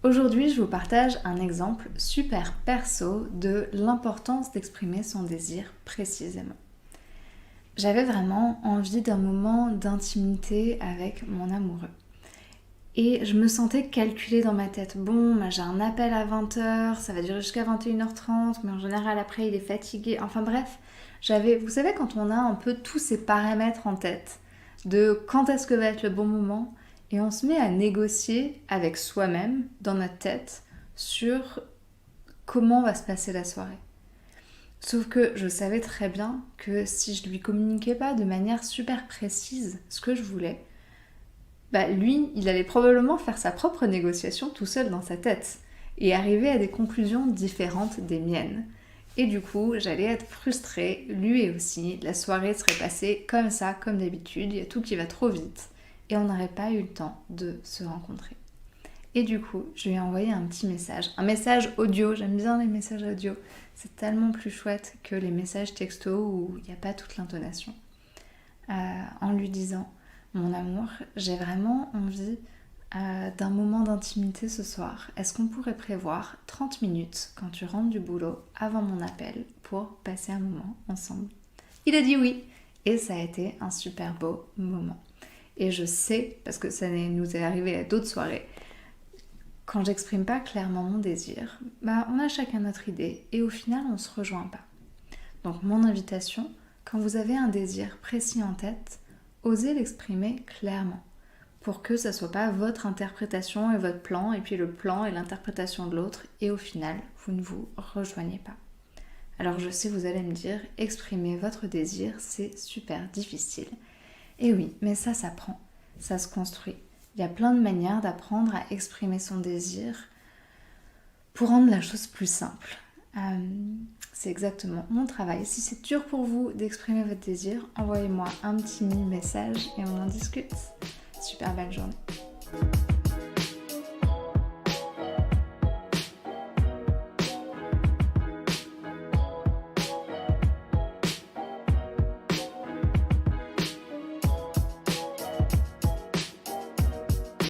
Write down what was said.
Aujourd'hui, je vous partage un exemple super perso de l'importance d'exprimer son désir précisément. J'avais vraiment envie d'un moment d'intimité avec mon amoureux. Et je me sentais calculée dans ma tête. Bon, j'ai un appel à 20h, ça va durer jusqu'à 21h30, mais en général après il est fatigué. Enfin bref, vous savez quand on a un peu tous ces paramètres en tête, de quand est-ce que va être le bon moment, et on se met à négocier avec soi-même, dans notre tête, sur comment va se passer la soirée. Sauf que je savais très bien que si je lui communiquais pas de manière super précise ce que je voulais, lui, il allait probablement faire sa propre négociation tout seul dans sa tête et arriver à des conclusions différentes des miennes. Et du coup, j'allais être frustrée, lui aussi, la soirée serait passée comme ça, comme d'habitude, il y a tout qui va trop vite et on n'aurait pas eu le temps de se rencontrer. Et du coup, je lui ai envoyé un petit message, un message audio, j'aime bien les messages audio, c'est tellement plus chouette que les messages texto où il n'y a pas toute l'intonation. En lui disant: mon amour, j'ai vraiment envie d'un moment d'intimité ce soir. Est-ce qu'on pourrait prévoir 30 minutes quand tu rentres du boulot avant mon appel pour passer un moment ensemble? Il a dit oui et ça a été un super beau moment. Et je sais, parce que ça nous est arrivé à d'autres soirées, quand j'exprime pas clairement mon désir, on a chacun notre idée et au final on se rejoint pas. Donc mon invitation, quand vous avez un désir précis en tête, osez l'exprimer clairement pour que ça soit pas votre interprétation et votre plan et puis le plan et l'interprétation de l'autre et au final vous ne vous rejoignez pas. Alors je sais, vous allez me dire, exprimer votre désir c'est super difficile. Et oui, mais ça s'apprend, ça se construit. Il y a plein de manières d'apprendre à exprimer son désir pour rendre la chose plus simple. C'est exactement mon travail. Si c'est dur pour vous d'exprimer votre désir, envoyez-moi un petit message et on en discute. Super belle journée.